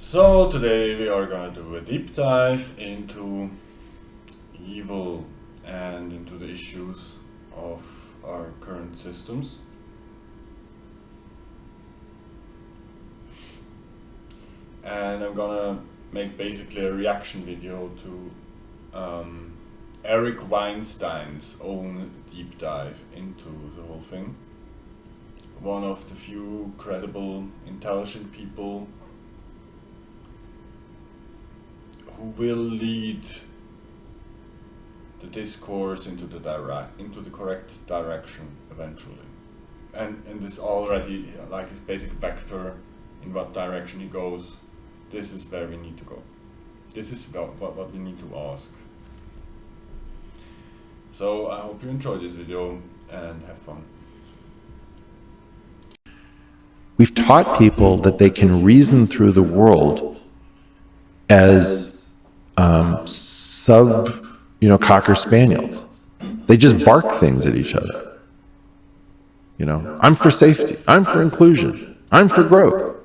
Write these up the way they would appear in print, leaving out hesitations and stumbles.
So today we are gonna do a deep dive into evil and into the issues of our current systems. And I'm gonna make basically a reaction video to Eric Weinstein's own deep dive into the whole thing. One of the few credible, intelligent people who will lead the discourse into the correct direction eventually, and this already like his basic vector in what direction he goes. This is where we need to go. This is what we need to ask. So I hope you enjoy this video and have fun. We've taught people that they can reason through the world as cocker spaniels. They just bark things at each other. I'm for safety. I'm for inclusion. I'm for growth.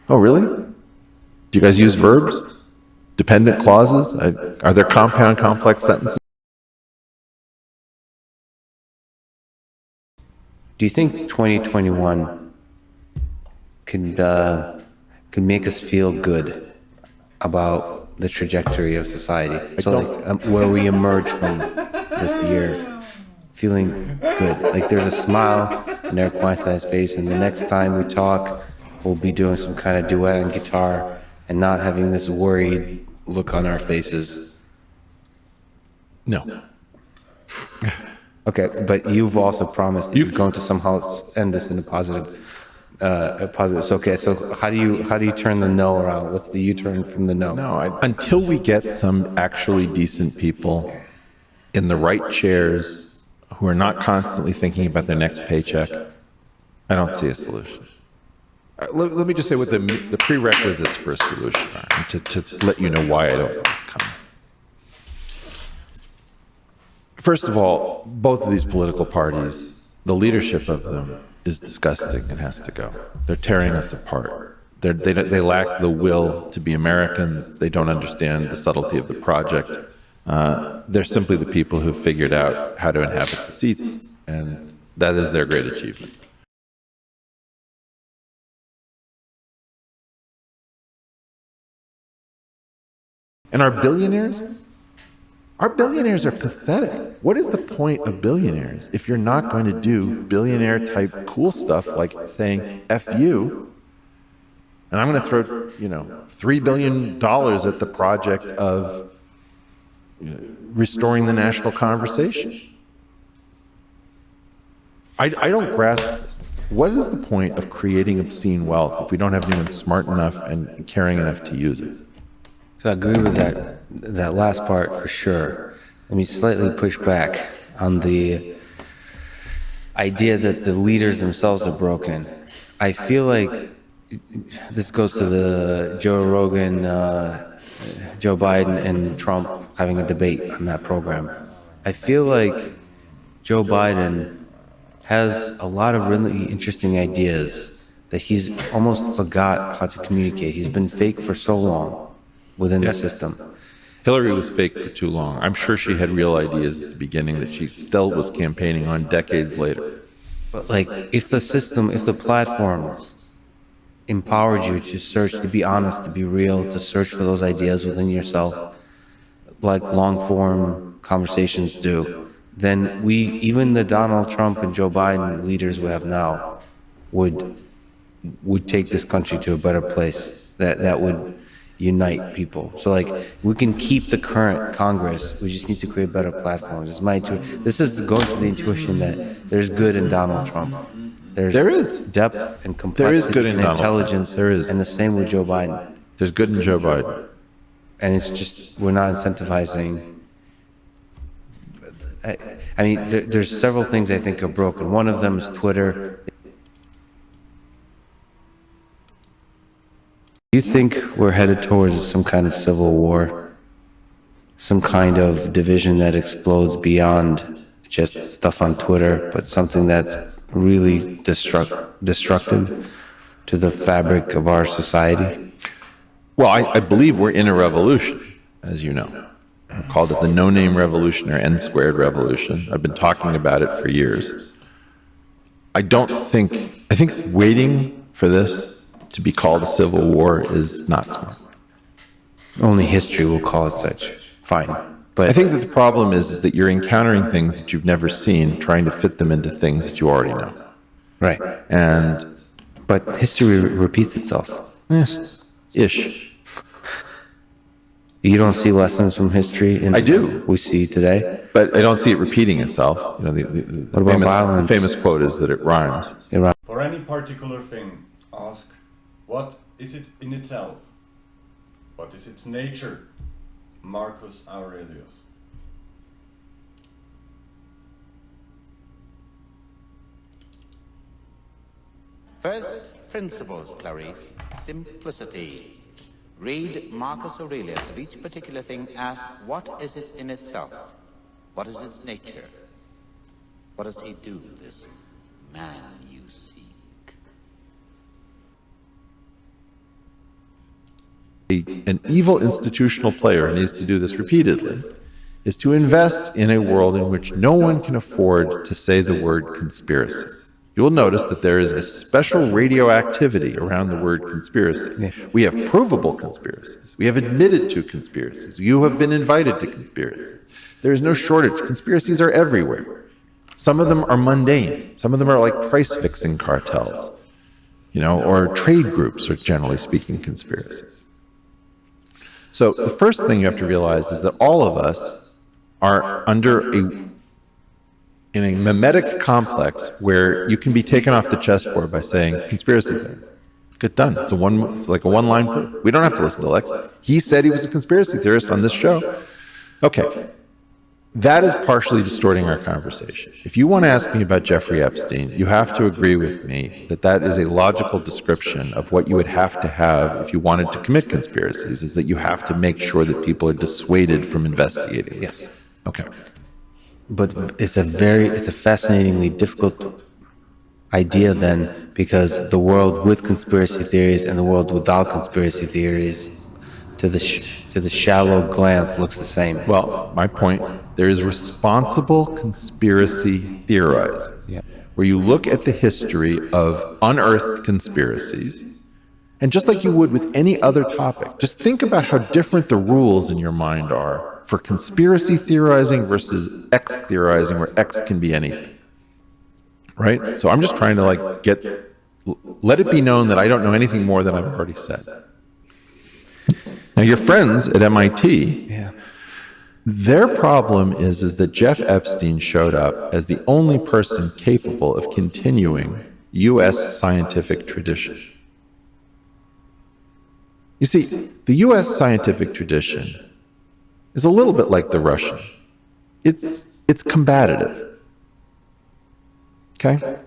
Oh, really? Do you guys use verbs? Dependent clauses? Are there compound complex sentences? Do you think 2021 could make us feel good about the trajectory of society? Where we emerge from this year feeling good. Like there's a smile in Eric Weinstein's face, and the next time we talk, we'll be doing some kind of duet on guitar and not having this worried look on our faces. No. Okay, but you've also promised that you're going to somehow end this in a positive. So, okay. So how do you turn the no around? What's the U-turn from the no? No. Until we get some actually decent people in the right chairs who are not constantly thinking about their next paycheck, I don't see a solution. Let me just say what the prerequisites for a solution are, to let you know why I don't think it's coming. First of all, both of these political parties, the leadership of them is disgusting and has to go. They're tearing us apart. They lack the will to be Americans. They don't understand the subtlety of the project. They're simply the people who figured out how to inhabit the seats, and that is their great achievement. And our billionaires are pathetic. What is the point of billionaires if you're not going to do billionaire-type cool stuff like saying F you, and I'm going to throw, $3 billion at the project of restoring the national conversation? I don't grasp this. What is the point of creating obscene wealth if we don't have anyone smart enough and caring enough to use it? So I agree with that last part for sure. Let me slightly push back on the idea that the leaders themselves are broken. I feel like this goes to the Joe Rogan, Joe Biden and Trump having a debate on that program. I feel like Joe Biden has a lot of really interesting ideas that he's almost forgot how to communicate. He's been fake for so long within the system. Hillary was fake for too long. I'm sure she had real ideas at the beginning that she still was campaigning on decades later. But if the platforms empowered you to search, to be honest, to be real, to search for those ideas within yourself, like long form conversations do, then even the Donald Trump and Joe Biden leaders we have now would take this country to a better place. That would unite people. So we can keep the current Congress. We just need to create better platforms. This is going to the intuition that there's good in Donald Trump. There is depth and complexity. There is good in Donald intelligence. There is, and the same with Joe Biden. There's good in Joe Biden. And it's just we're not incentivizing. There's several things I think are broken. One of them is Twitter. Do you think we're headed towards some kind of civil war? Some kind of division that explodes beyond just stuff on Twitter, but something that's really destructive to the fabric of our society? Well, I believe we're in a revolution, as you know. I called it the no-name revolution or N-squared revolution. I've been talking about it for years. I think waiting for this to be called a civil war is not smart. Only history will call it such. Fine. But I think that the problem is that you're encountering things that you've never seen, trying to fit them into things that you already know. right. But history repeats itself. Yes, ish. You don't see lessons from history in I do. we see today. But I don't see it repeating itself. You know, What about violence? the famous quote is that it rhymes. For any particular thing, ask, what is it in itself? What is its nature? Marcus Aurelius. First principles, Clarice, simplicity. Read Marcus Aurelius. Of each particular thing, ask, what is it in itself? What is its nature? What does he do, this man you seek? An evil institutional player needs to do this repeatedly, is to invest in a world in which no one can afford to say the word conspiracy. You will notice that there is a special radioactivity around the word conspiracy. We have provable conspiracies. We have admitted to conspiracies. You have been invited to conspiracies. There is no shortage. Conspiracies are everywhere. Some of them are mundane. Some of them are like price-fixing cartels, you know, or trade groups are generally speaking conspiracies. So the first thing you have to realize is that all of us are in a mimetic complex where you can be taken off the chessboard by saying conspiracy theory. Get done. It's like a one-line proof. We don't have to listen to Lex. He said he was a conspiracy theorist on this show. Okay. That is partially distorting our conversation. If you want to ask me about Jeffrey Epstein, you have to agree with me that that is a logical description of what you would have to have if you wanted to commit conspiracies, is that you have to make sure that people are dissuaded from investigating. Yes. Okay. But it's a fascinatingly difficult idea then, because the world with conspiracy theories and the world without conspiracy theories, to the shallow glance, looks the same. Well, my point, there is responsible conspiracy theorizing, where you look at the history of unearthed conspiracies, and just like you would with any other topic, just think about how different the rules in your mind are for conspiracy theorizing versus X theorizing, where X can be anything. Right? So I'm just trying to let it be known that I don't know anything more than I've already said. Now, your friends at MIT, their problem is that Jeff Epstein showed up as the only person capable of continuing U.S. scientific tradition. You see, the U.S. scientific tradition is a little bit like the Russian. It's combative. Okay?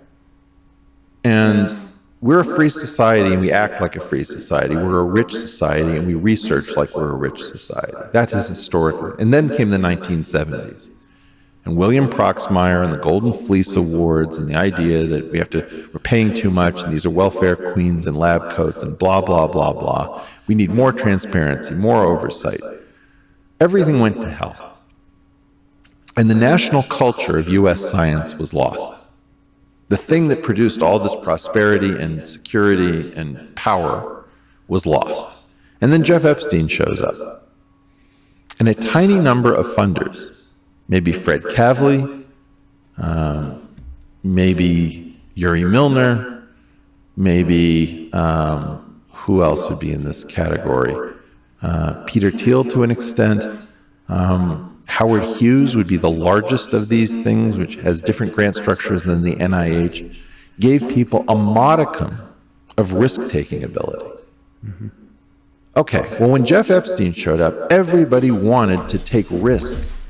And we're a free society and we act like a free society. We're a rich society and we research like we're a rich society. That is historically. And then came the 1970s. And William Proxmire and the Golden Fleece Awards and the idea that we're paying too much and these are welfare queens and lab coats and blah, blah, blah, blah. We need more transparency, more oversight. Everything went to hell. And the national culture of U.S. science was lost. The thing that produced all this prosperity and security and power was lost. And then Jeff Epstein shows up. And a tiny number of funders, maybe Fred Kavli, maybe Yuri Milner, maybe who else would be in this category? Peter Thiel to an extent. Howard Hughes would be the largest of these things, which has different grant structures than the NIH, gave people a modicum of risk-taking ability. Okay, well, when Jeff Epstein showed up, everybody wanted to take risks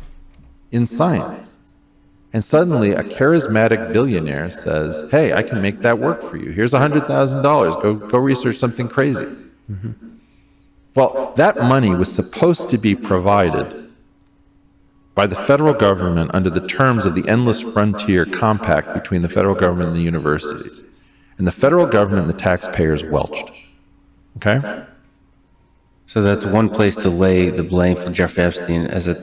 in science. And suddenly, a charismatic billionaire says, hey, I can make that work for you. Here's $100,000. Go research something crazy. Well, that money was supposed to be provided by the federal government under the terms of the Endless Frontier Compact between the federal government and the universities. And the federal government and the taxpayers welched. Okay? So that's one place to lay the blame for Jeffrey Epstein, is that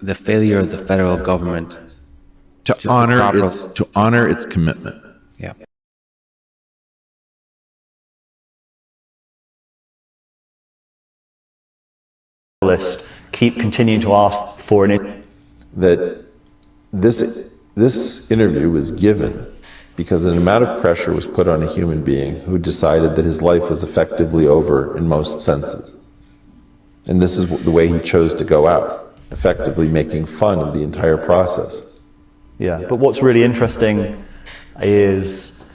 the failure of the federal government to honor its commitment. Yeah. Keep continuing to ask for an That this interview was given because an amount of pressure was put on a human being who decided that his life was effectively over in most senses. And this is the way he chose to go out, effectively making fun of the entire process. Yeah, but what's really interesting is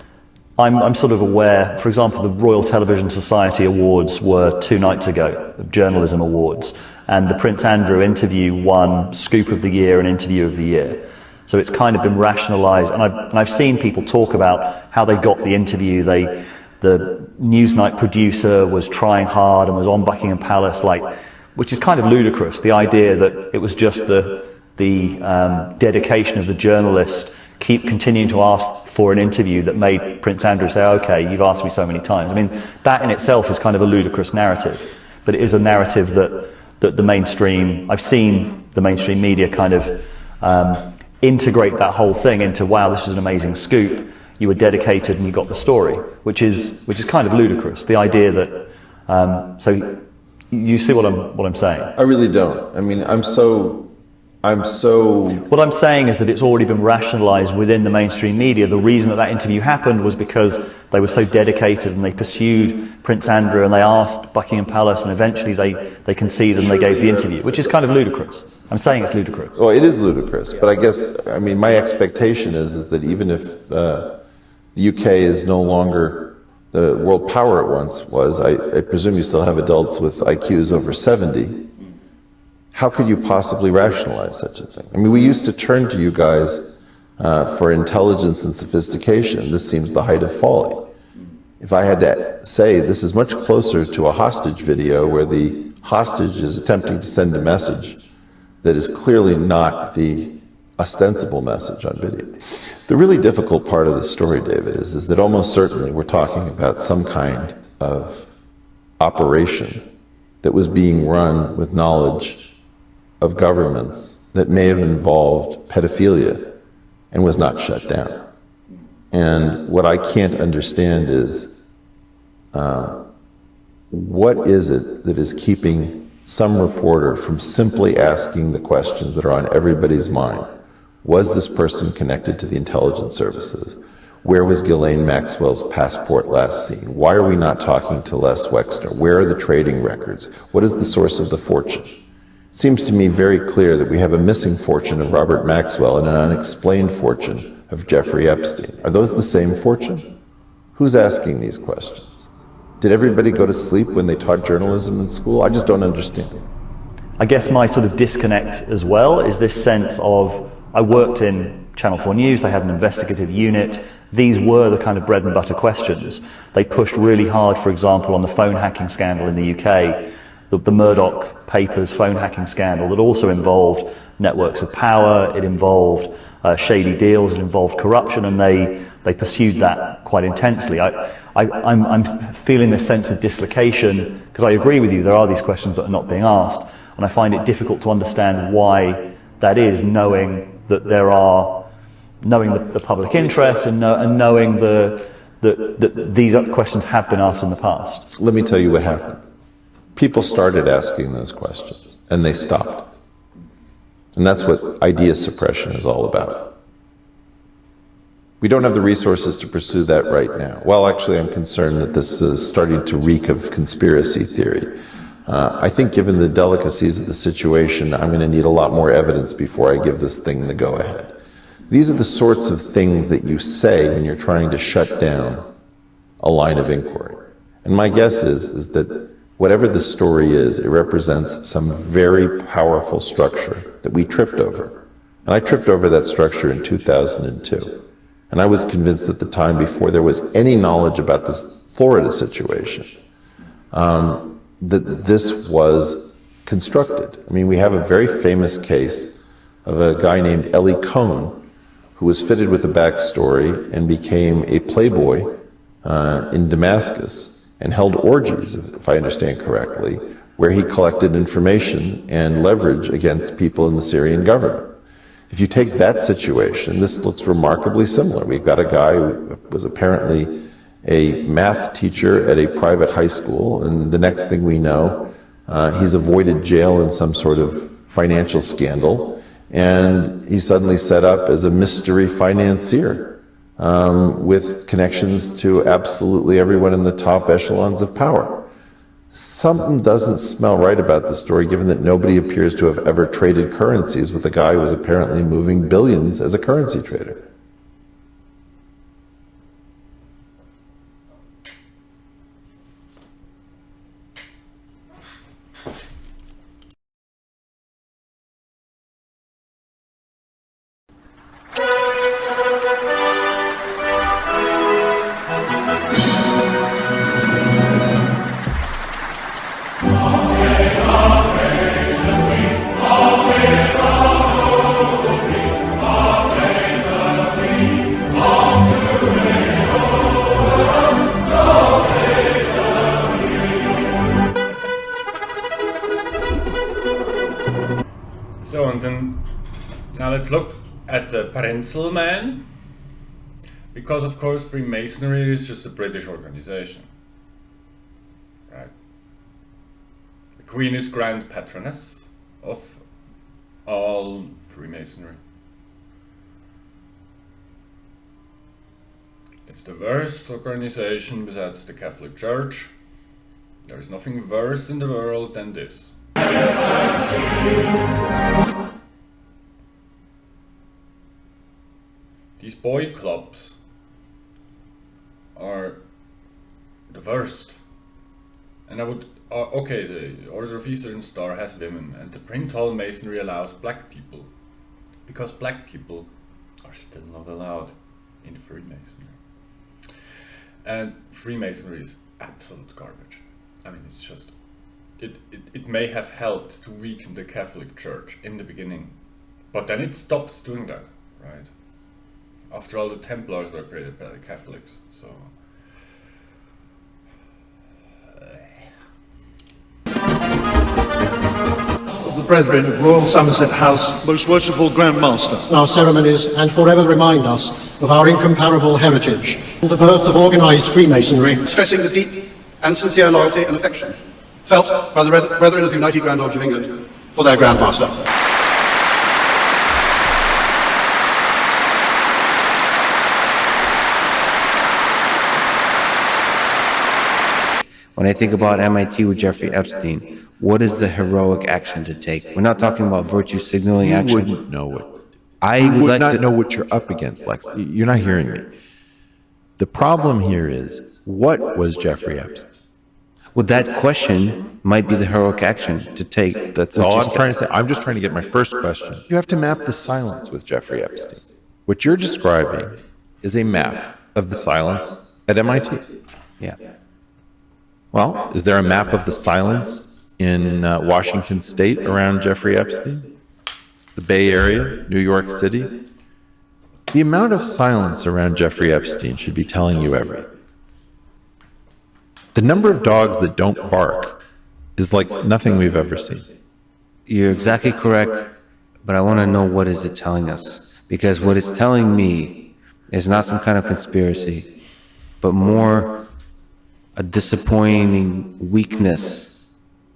I'm sort of aware, for example, the Royal Television Society Awards were 2 nights ago, the Journalism Awards, and the Prince Andrew interview won Scoop of the Year and Interview of the Year. So it's kind of been rationalised, and I've seen people talk about how they got the interview. The Newsnight producer was trying hard and was on Buckingham Palace, which is kind of ludicrous. The idea that it was just the dedication of the journalist keep continuing to ask for an interview that made Prince Andrew say, "Okay, you've asked me so many times." I mean, that in itself is kind of a ludicrous narrative, but it is a narrative that the mainstream. I've seen the mainstream media kind of integrate that whole thing into, wow, this is an amazing scoop, you were dedicated and you got the story, which is kind of ludicrous. The idea that so you see what I'm saying? I really don't. I mean, What I'm saying is that it's already been rationalized within the mainstream media. The reason that interview happened was because they were so dedicated and they pursued Prince Andrew and they asked Buckingham Palace, and eventually they conceded and they gave the interview, which is kind of ludicrous. I'm saying it's ludicrous. Well, it is ludicrous, but I guess, I mean, my expectation is that even if the UK is no longer the world power it once was, I presume you still have adults with IQs over 70. How could you possibly rationalize such a thing? I mean, we used to turn to you guys for intelligence and sophistication. This seems the height of folly. If I had to say, this is much closer to a hostage video where the hostage is attempting to send a message that is clearly not the ostensible message on video. The really difficult part of the story, David, is that almost certainly we're talking about some kind of operation that was being run with knowledge of governments that may have involved pedophilia and was not shut down. And what I can't understand is what is it that is keeping some reporter from simply asking the questions that are on everybody's mind? Was this person connected to the intelligence services? Where was Ghislaine Maxwell's passport last seen? Why are we not talking to Les Wexner? Where are the trading records? What is the source of the fortune? It seems to me very clear that we have a missing fortune of Robert Maxwell and an unexplained fortune of Jeffrey Epstein. Are those the same fortune? Who's asking these questions? Did everybody go to sleep when they taught journalism in school? I just don't understand. I guess my sort of disconnect as well is this sense of, I worked in Channel 4 News, they had an investigative unit. These were the kind of bread and butter questions. They pushed really hard, for example, on the phone hacking scandal in the UK, the Murdoch Papers phone hacking scandal that also involved networks of power, it involved shady deals, it involved corruption, and they pursued that quite intensely. I'm feeling this sense of dislocation, because I agree with you, there are these questions that are not being asked, and I find it difficult to understand why that is, knowing that the public interest and knowing that these questions have been asked in the past. Let me tell you what happened. People started asking those questions, and they stopped. And that's what idea suppression is all about. We don't have the resources to pursue that right now. Well, actually, I'm concerned that this is starting to reek of conspiracy theory. I think given the delicacies of the situation, I'm going to need a lot more evidence before I give this thing the go-ahead. These are the sorts of things that you say when you're trying to shut down a line of inquiry. And my guess is that whatever the story is, it represents some very powerful structure that we tripped over. And I tripped over that structure in 2002. And I was convinced at the time, before there was any knowledge about this Florida situation, that this was constructed. I mean, we have a very famous case of a guy named Eli Cohn, who was fitted with a backstory and became a playboy in Damascus, and held orgies, if I understand correctly, where he collected information and leverage against people in the Syrian government. If you take that situation, this looks remarkably similar. We've got a guy who was apparently a math teacher at a private high school, and the next thing we know, he's avoided jail in some sort of financial scandal, and he's suddenly set up as a mystery financier with connections to absolutely everyone in the top echelons of power. Something doesn't smell right about this story, given that nobody appears to have ever traded currencies with a guy who was apparently moving billions as a currency trader. So, and then now let's look at the pencil man, because of course Freemasonry is just a British organization, right? The Queen is Grand Patroness of all Freemasonry. It's the worst organization besides the Catholic Church. There is nothing worse in the world than this. These boy clubs are the worst. And I would, okay, the Order of Eastern Star has women, and the Prince Hall Masonry allows black people, because black people are still not allowed in Freemasonry. And Freemasonry is absolute garbage. I mean, it's just, it may have helped to weaken the Catholic Church in the beginning, but then it stopped doing that, right? After all, the Templars were created by the Catholics, so... Of the Brethren of Royal Somerset House, Most Worshipful Grand Master, our ceremonies and forever remind us of our incomparable heritage, the birth of organised Freemasonry, stressing the deep and sincere loyalty and affection felt by the Brethren of the United Grand Lodge of England for their Grand Master. When I think about MIT with Jeffrey Epstein, what is the heroic action to take? We're not talking about virtue signaling You action. wouldn't know what. I You would would like not to know what you're up against, Lex. You're not hearing me. The problem here is, what was Jeffrey Epstein? Well, that question might be the heroic action to take. That's all I'm trying to say. I'm just trying to get my first question. You have to map the silence with Jeffrey Epstein. What you're describing is a map of the silence at MIT. Yeah. Well, is there a map of the silence in Washington State around Jeffrey Epstein? The Bay Area, New York City? The amount of silence around Jeffrey Epstein should be telling you everything. The number of dogs that don't bark is like nothing we've ever seen. You're exactly correct, but I want to know, what is it telling us? Because what it's telling me is not some kind of conspiracy, but more a disappointing weakness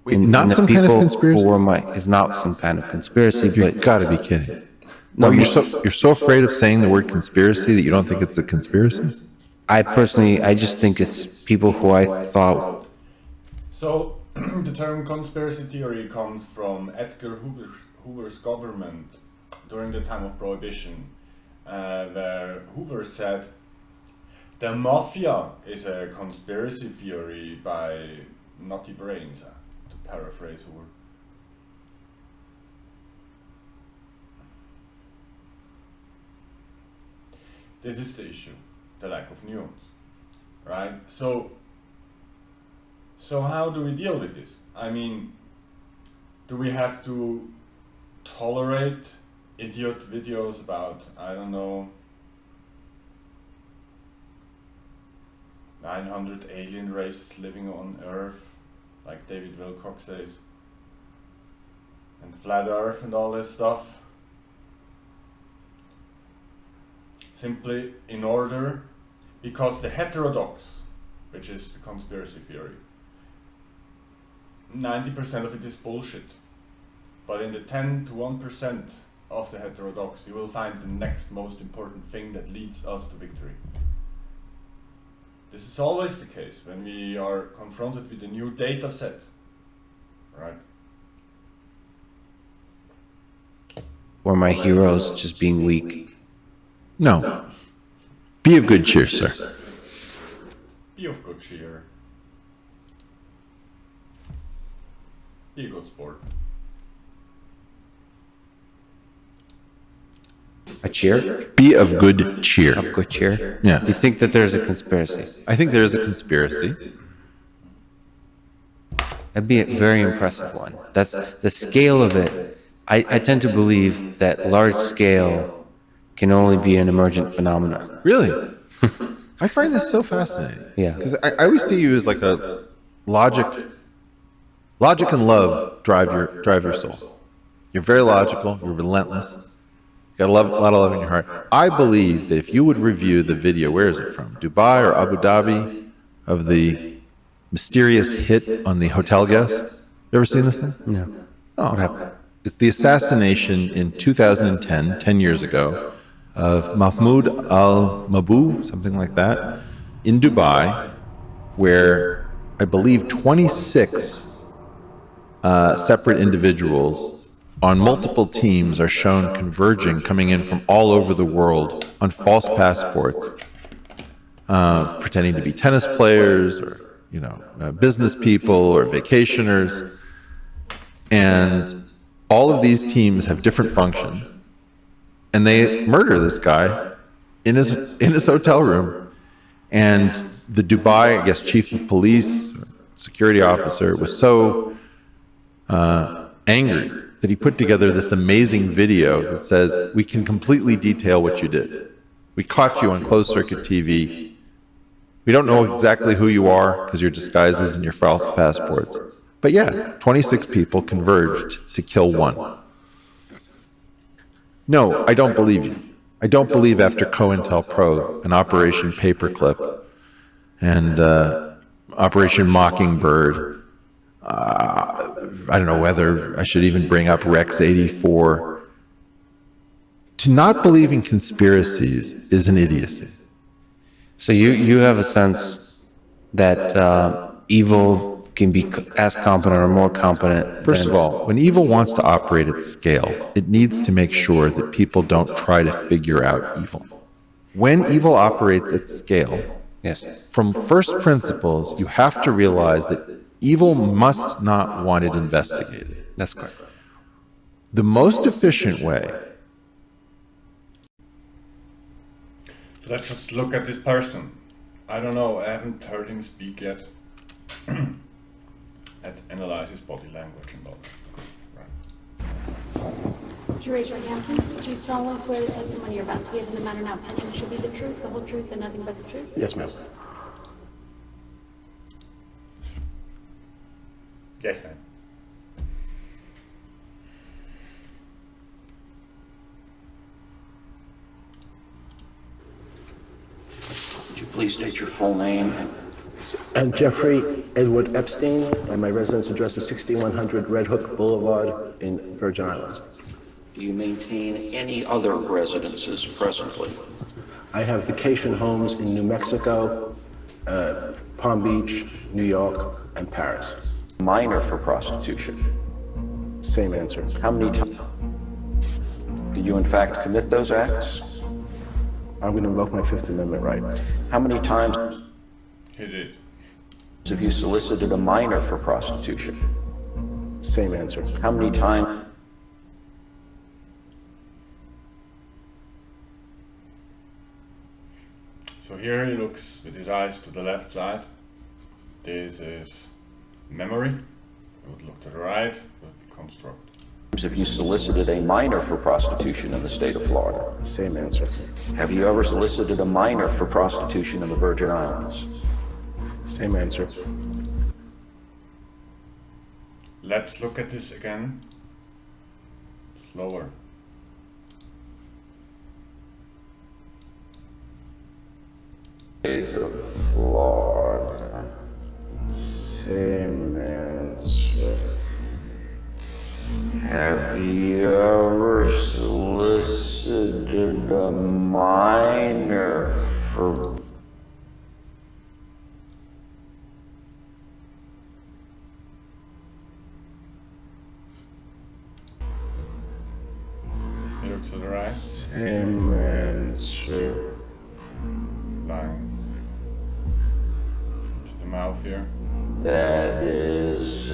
in Not the some people kind of conspiracy? who are it's not some kind of conspiracy, You've but got to be kidding. No, Oh, you're so afraid of saying the word conspiracy that you don't think it's a conspiracy? I just think it's people who I thought. So, the term conspiracy theory comes from Edgar Hoover's government during the time of Prohibition, where Hoover said, the mafia is a conspiracy theory by nutty brains, to paraphrase Hoover. This is the issue, the lack of nuance, right? So how do we deal with this? I mean, do we have to tolerate idiot videos about, I don't know, 900 alien races living on Earth, like David Wilcock says, and flat Earth and all this stuff. Simply in order, because the heterodox, which is the conspiracy theory, 90% of it is bullshit. But in the 10 to 1% of the heterodox, you will find the next most important thing that leads us to victory. This is always the case when we are confronted with a new data set, right? Or my heroes just being weak. No. Be of good cheer, sir. Be of good cheer. Be a good sport. A cheer? Be of good cheer. Of good cheer? Yeah. You think that there's a conspiracy? I think there is a conspiracy. That'd be a very impressive one. That's the scale of it. I tend to believe that large scale can only be an emergent phenomenon. Really? I find this so fascinating. Yeah. Because I always see you as like a logic and love drive your soul. You're very logical, you're relentless. You got a lot of love in your heart. I believe that if you would review the video, where is it from? Dubai or Abu Dhabi, of the mysterious hit on the hotel guest. You ever seen this thing? No. Oh, What happened? it's the assassination in 2010, 10 years ago, of Mahmoud al-Mabou, something like that, in Dubai, where I believe 26 separate individuals on multiple teams are shown converging, coming in from all over the world on false passports, pretending to be tennis players or business people or vacationers. And all of these teams have different functions. And they murder this guy in his hotel room. And the Dubai, I guess, chief of police, security officer, was so angry that he put together this amazing video that says, we can completely detail what you did. We caught you on closed circuit TV. We don't know exactly who you are because your disguises and your false passports. But yeah, 26 people converged to kill one. No, I don't believe you. I don't believe after COINTELPRO and Operation Paperclip and Operation Mockingbird, I don't know whether I should even bring up Rex 84. To not believe in conspiracies is an idiocy. So you have a sense that evil can be as competent or more competent. First of all, when evil wants to operate at scale, it needs to make sure that people don't try to figure out evil. When evil operates at scale, yes, from first principles, you have to realize that evil must not want it investigated. that's correct. The most efficient way. So let's just look at this person. I don't know, I haven't heard him speak yet. Let's analyze his body language and all that. Right. Would you raise your hand, please? Do you solemnly swear the testimony you're about to give in the matter now pending should be the truth, the whole truth, and nothing but the truth? Yes, ma'am. Yes, ma'am. Would you please state your full name? Jeffrey Edward Epstein, and my residence address is 6100 Red Hook Boulevard in Virgin Islands. Do you maintain any other residences presently? I have vacation homes in New Mexico, Palm Beach, New York, and Paris. Minor for prostitution. Same answer. How many times did you in fact commit those acts? I'm going to invoke my Fifth Amendment right. How many times He did. have you solicited a minor for prostitution? Same answer. How many times So here he looks with his eyes to the left side. This is memory. He would look to the right, it would be construct. have you solicited a minor for prostitution in the state of Florida? Same answer. Have you ever solicited a minor for prostitution in the Virgin Islands? Same answer. Let's look at this again. Slower. Florida. Same answer. Have you ever solicited a minor for You look to the right. same answer? Line. To the mouth here. That is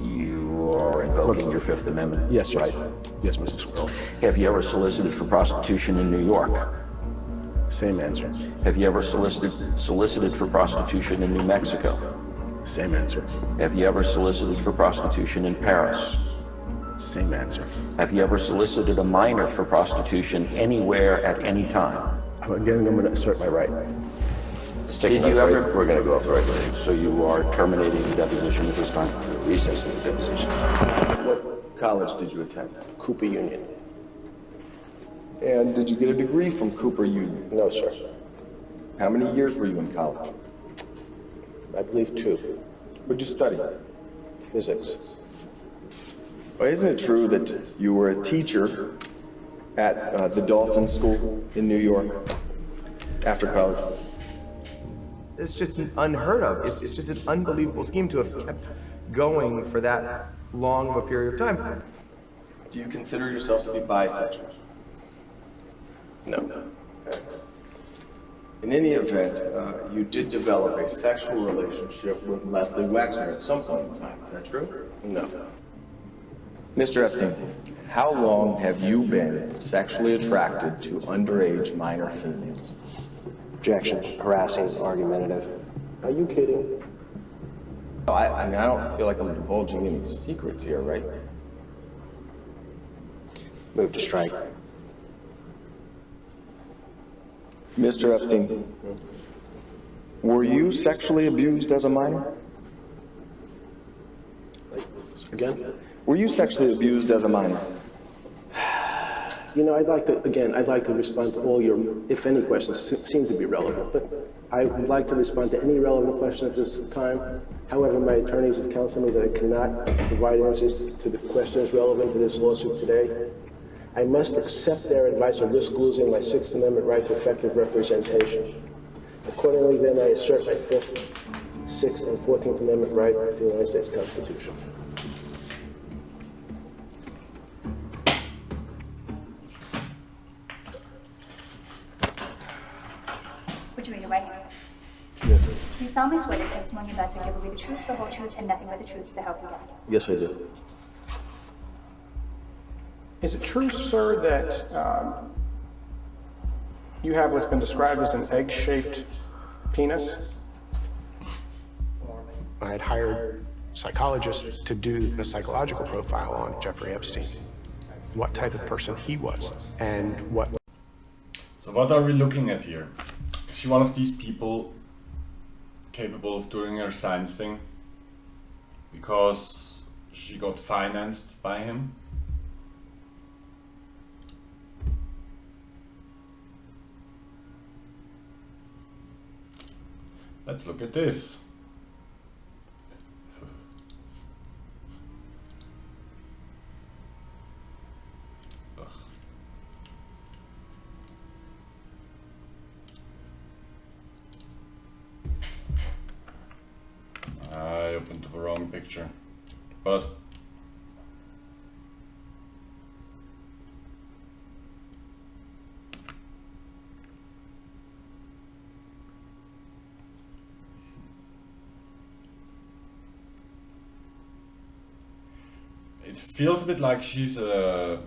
you are invoking your Fifth Amendment. Yes, sir. Right. Yes, Mr. Squirrel. Have you ever solicited for prostitution in New York? Same answer. Have you ever solicited for prostitution in New Mexico? Same answer. Have you ever solicited for prostitution in Paris? Same answer. Have you ever solicited a minor for prostitution anywhere at any time? Again, I'm going to assert my right. Did you ever? We're going to go off the right leg. So you are terminating the deposition at this time? Recess in the deposition. What college did you attend? Cooper Union. And did you get a degree from Cooper Union? No, sir. How many years were you in college? I believe 2. What'd you study? Physics. Well, isn't it true that you were a teacher at the Dalton School in New York after college? It's just unheard of. It's just an unbelievable scheme to have kept going for that long of a period of time. Do you consider yourself to be bisexual? No. Okay. In any event, you did develop a sexual relationship with Leslie Wexner at some point in time. Is that true? No. Mr. Epstein, how long have you been sexually attracted to underage minor females? Objection. Harassing. Argumentative. Are you kidding? I mean, I don't feel like I'm divulging any secrets here, right? Move to strike. Mr. Epstein, were you sexually abused as a minor? Again? Were you sexually abused as a minor? You know, I'd like to respond to all your, if any, questions. Seem to be relevant, but I would like to respond to any relevant question at this time. However, my attorneys have counseled me that I cannot provide answers to the questions relevant to this lawsuit today. I must accept their advice or risk losing my Sixth Amendment right to effective representation. Accordingly, then, I assert my Fifth, Sixth, and 14th Amendment right to the United States Constitution. Would you read your right hand? Yes, sir. Do you solemnly swear the testimony you're about to give will be the truth, the whole truth, and nothing but the truth to help you God? Yes, I do. Is it true, sir, that you have what's been described as an egg-shaped penis? I had hired psychologists to do the psychological profile on Jeffrey Epstein, what type of person he was, and what... So what are we looking at here? Is she one of these people capable of doing her science thing because she got financed by him? Let's look at this. Ugh. I opened the wrong picture, but it feels a bit like she's a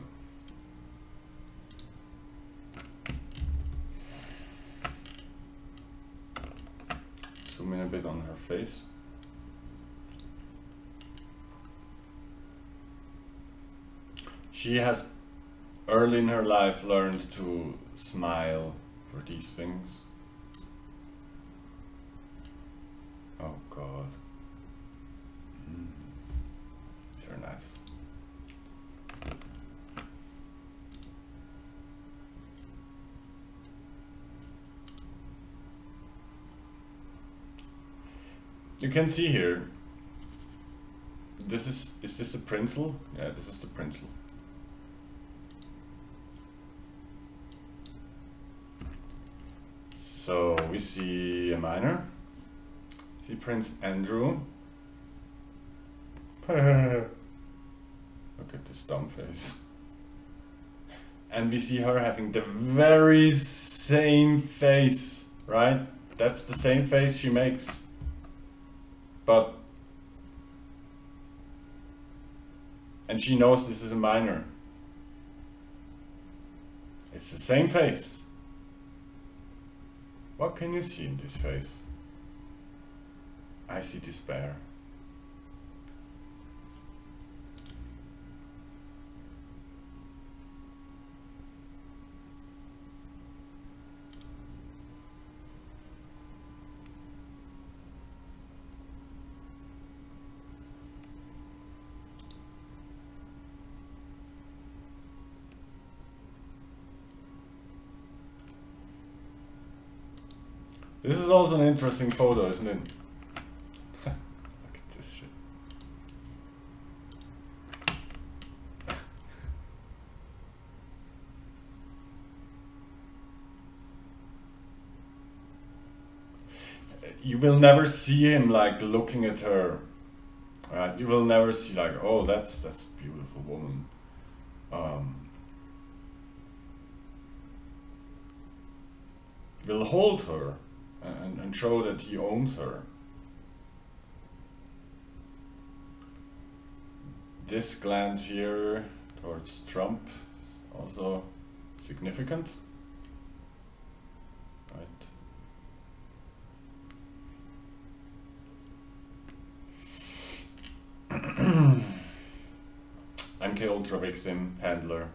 zoom in a bit on her face. She has early in her life learned to smile for these things. Oh God. These are nice. You can see here, is this the pencil? Yeah, this is the pencil. So we see a minor, see Prince Andrew. Look at this dumb face. And we see her having the very same face, right? That's the same face she makes. And she knows this is a minor. It's the same face. What can you see in this face? I see despair. This is also an interesting photo, isn't it? Look at this shit. You will never see him like looking at her, right? You will never see like, oh, that's a beautiful woman. Will hold her and show that he owns her. This glance here towards Trump also significant, right? MK Ultra victim, handler.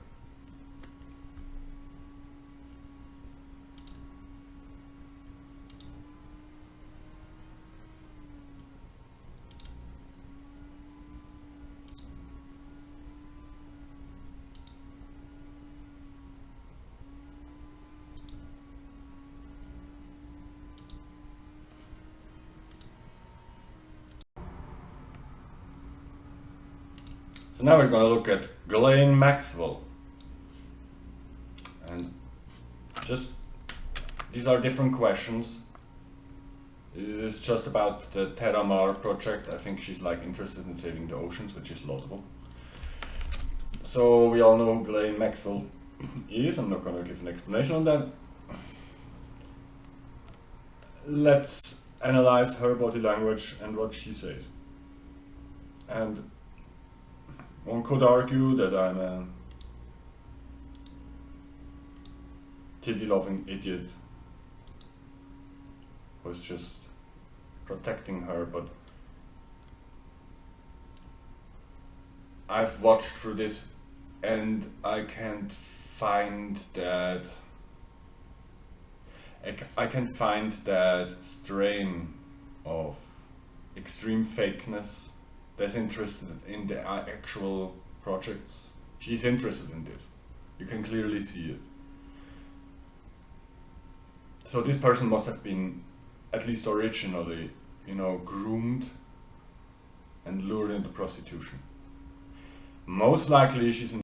So now we're going to look at Ghislaine Maxwell. And just, these are different questions. It is just about the Terra Mar project. I think she's like interested in saving the oceans, which is laudable. So we all know who Ghislaine Maxwell is. I'm not going to give an explanation on that. Let's analyze her body language and what she says. And one could argue that I'm a titty-loving idiot who's just protecting her, but I've watched through this and I can't find that I can find that strain of extreme fakeness that's interested in the actual projects. She's interested in this. You can clearly see it. So this person must have been, at least originally, groomed and lured into prostitution. Most likely she's an